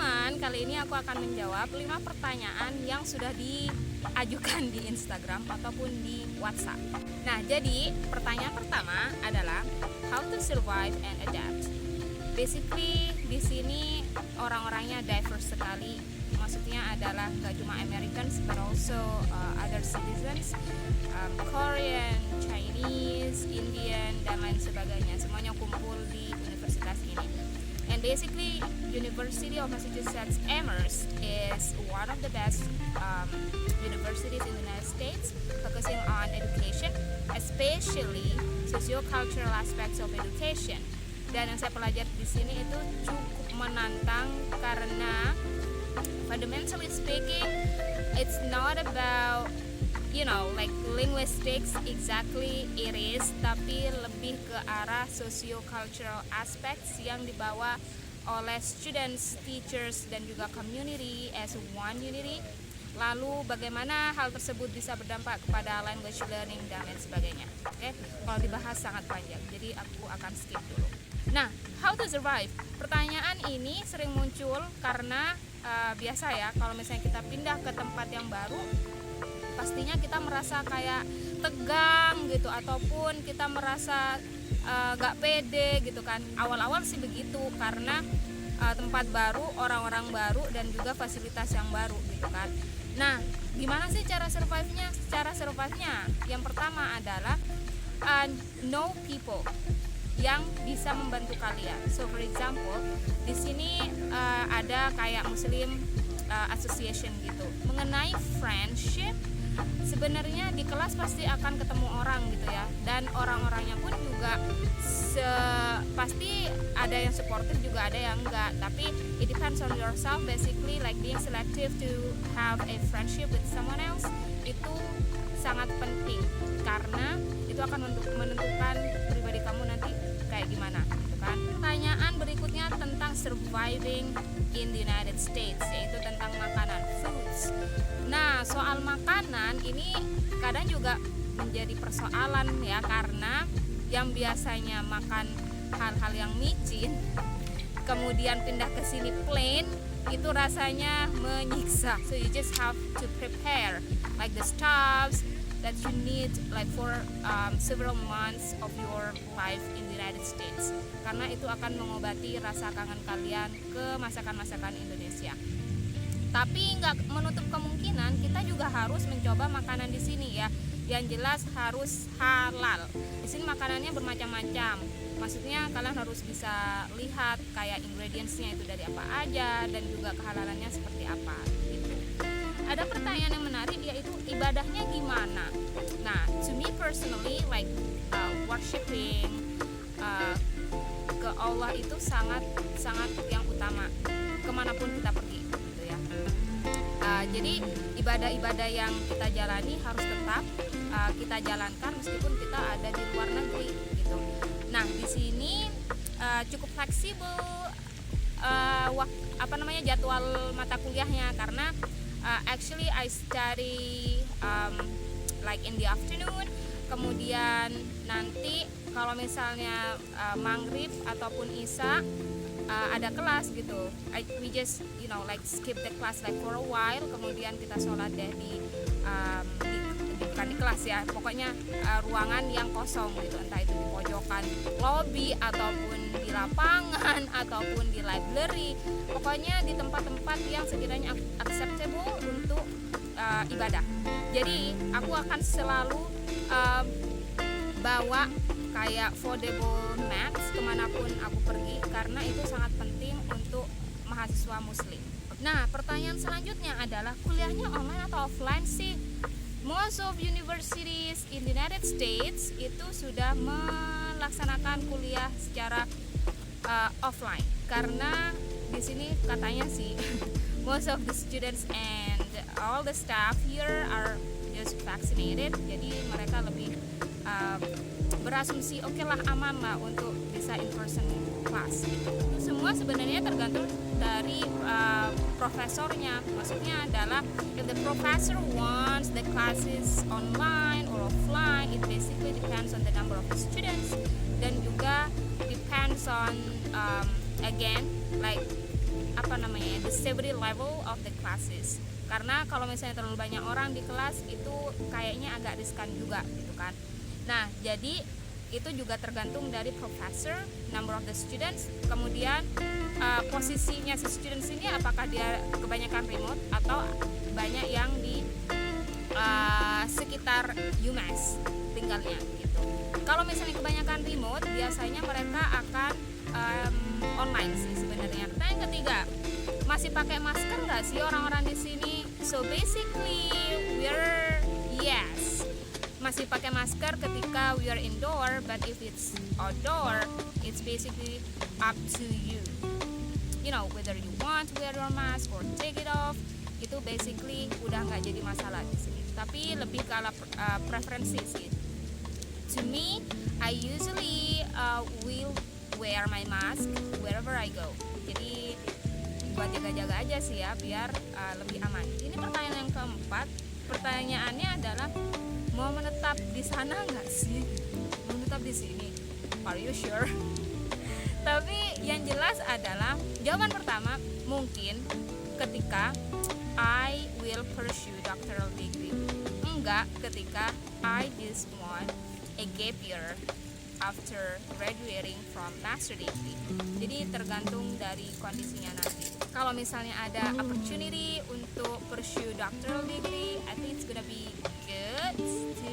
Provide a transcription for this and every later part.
teman-teman, kali ini aku akan menjawab 5 pertanyaan yang sudah diajukan di Instagram ataupun di WhatsApp. Nah, jadi pertanyaan pertama adalah how to survive and adapt. Basically di sini orang-orangnya diverse sekali. Maksudnya adalah gak cuma Americans but also other citizens, Korean, Chinese, Indian dan lain sebagainya. Semuanya kumpul di universitas ini. And basically, University of Massachusetts Amherst is one of the best universities in the United States, focusing on education, especially socio-cultural aspects of education. Dan yang saya pelajari di sini itu cukup menantang karena fundamentally speaking, it's not about like linguistics exactly it is, tapi lebih ke arah socio-cultural aspects yang dibawa oleh students, teachers, dan juga community as one unity. Lalu bagaimana hal tersebut bisa berdampak kepada language learning dan lain sebagainya. Oke, kalau dibahas sangat panjang, jadi aku akan skip dulu. Nah, how to survive? Pertanyaan ini sering muncul karena biasa ya, kalau misalnya kita pindah ke tempat yang baru, pastinya kita merasa kayak tegang gitu, ataupun kita merasa gak pede gitu kan. Awal-awal sih begitu karena tempat baru, orang-orang baru, dan juga fasilitas yang baru gitu kan. Nah, gimana sih cara survive-nya? Cara survive-nya yang pertama adalah know people yang bisa membantu kalian. So for example, di sini ada kayak Muslim association gitu. Mengenai friendship, sebenarnya di kelas pasti akan ketemu orang gitu ya, dan orang-orangnya pun juga pasti ada yang supportive juga ada yang enggak, tapi it depends on yourself. Basically like being selective to have a friendship with someone else itu sangat penting karena itu akan menentukan pribadi kamu nanti kayak gimana gitu kan. Pertanyaan berikutnya tentang surviving in the United States, yaitu tentang makanan, foods. Nah, soal makanan ini kadang juga menjadi persoalan ya, karena yang biasanya makan hal-hal yang micin kemudian pindah ke sini plain, itu rasanya menyiksa. So you just have to prepare like the stuffs that you need like for several months of your life in the United States, karena itu akan mengobati rasa kangen kalian ke masakan-masakan Indonesia. Tapi nggak menutup kemungkinan kita juga harus mencoba makanan di sini ya. Yang jelas harus halal. Di sini makanannya bermacam-macam. Maksudnya kalian harus bisa lihat kayak ingredientsnya itu dari apa aja dan juga kehalalannya seperti apa gitu. Ada pertanyaan yang menarik, yaitu ibadahnya gimana. Nah, to me personally like worshiping ke Allah itu sangat yang utama kemanapun kita pergi gitu ya. Jadi ibadah-ibadah yang kita jalani harus tetap kita jalankan meskipun kita ada di luar negeri gitu. Nah, di sini cukup fleksibel jadwal mata kuliahnya, karena actually I study like in the afternoon, kemudian nanti kalau misalnya maghrib ataupun isya ada kelas gitu, we just like skip the class like for a while, kemudian kita sholat deh bukan di kelas ya, pokoknya ruangan yang kosong gitu, entah itu di pojokan lobby ataupun di lapangan ataupun di library, pokoknya di tempat-tempat yang sekiranya acceptable untuk ibadah. Jadi aku akan selalu bawa kayak foldable mats kemanapun aku pergi, karena itu sangat penting untuk mahasiswa muslim. Nah, pertanyaan selanjutnya adalah kuliahnya online atau offline sih? Most of universities in the United States itu sudah melaksanakan kuliah secara offline, karena di sini katanya sih most of the students and all the staff here are just vaccinated, jadi mereka lebih berasumsi oke lah, aman lah untuk bisa in person class. Semua sebenarnya tergantung dari profesornya. Maksudnya adalah if the professor wants the classes online or offline, it basically depends on the number of the students, dan juga depends on again like the activity level of the classes. Karena kalau misalnya terlalu banyak orang di kelas itu kayaknya agak riskan juga gitu kan. Nah, jadi itu juga tergantung dari professor, number of the students, kemudian posisinya si students ini apakah dia kebanyakan remote atau banyak yang di sekitar UMass tinggalnya gitu. Kalau misalnya kebanyakan remote, biasanya mereka akan online sih sebenarnya. Pertanyaan ketiga, masih pakai masker nggak sih orang-orang di sini? So basically yes, masih pakai masker ketika we are indoor, but if it's outdoor, it's basically up to you. You know, whether you want to wear your mask or take it off, itu basically udah nggak jadi masalah di sini. Tapi lebih ke ala preferensi sih. To me, I usually will wear my mask wherever I go. Jadi buat jaga-jaga aja sih ya, biar lebih aman. Ini pertanyaan yang keempat. Pertanyaannya adalah, mau menetap di sana nggak sih? Mau menetap di sini? Are you sure? Tapi yang jelas adalah jawaban pertama mungkin ketika I will pursue doctoral degree. Enggak ketika I just want a gap year after graduating from master degree. Jadi tergantung dari kondisinya nanti. Kalau misalnya ada opportunity untuk pursue doctoral degree, I think it's gonna be good to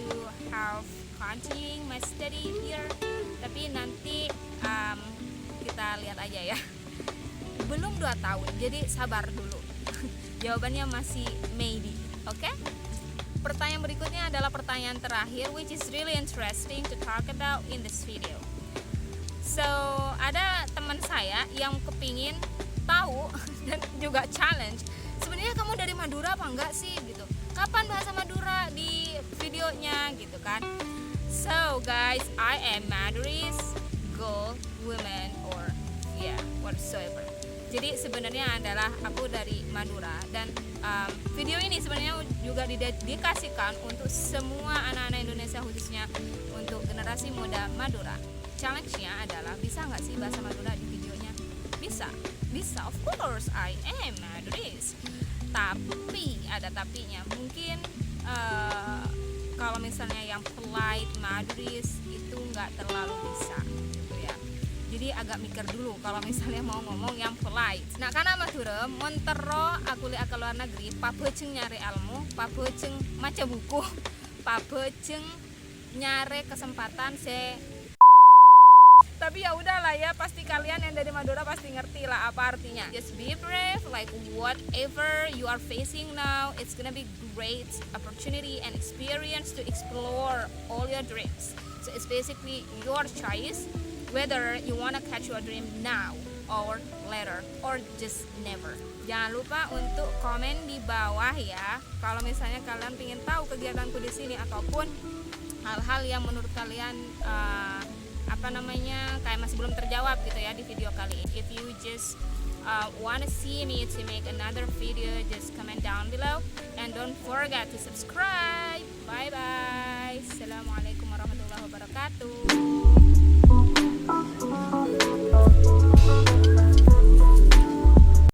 have continuing my study here. Tapi nanti kita lihat aja ya. Belum 2 tahun, jadi sabar dulu. Jawabannya masih maybe, oke? Pertanyaan berikutnya adalah pertanyaan terakhir, which is really interesting to talk about in this video. So, ada teman saya yang kepingin tahu dan juga challenge, sebenarnya kamu dari Madura apa enggak sih gitu? Kapan bahasa Madura di videonya gitu kan? So guys, I am Madurese girl, woman, or whatsoever. Jadi sebenarnya adalah aku dari Madura, dan video ini sebenarnya juga didedikasikan untuk semua anak-anak Indonesia, khususnya untuk generasi muda Madura. Challenge-nya adalah, bisa nggak sih bahasa Madura di videonya? Bisa, of course I am Madurese. Tapi ada tapinya, mungkin kalau misalnya yang polite Madurese itu nggak terlalu bisa. Jadi agak mikir dulu kalau misalnya mau ngomong yang polite. Nah, karena Madura montero aku lihat ke luar negeri, pabeceng nyari ilmu, pabeceng maca buku, pabeceng nyari kesempatan tapi ya udahlah ya, pasti kalian yang dari Madura pasti ngerti lah apa artinya. Just be brave, like whatever you are facing now, it's gonna be great opportunity and experience to explore all your dreams. So it's basically your choice whether you wanna catch your dream now or later or just never. Jangan lupa untuk komen di bawah ya kalau misalnya kalian ingin tahu kegiatanku di sini ataupun hal-hal yang menurut kalian kayak masih belum terjawab gitu ya di video kali ini. If you just wanna see me to make another video, just comment down below and don't forget to subscribe. Bye bye. Assalamualaikum warahmatullahi wabarakatuh.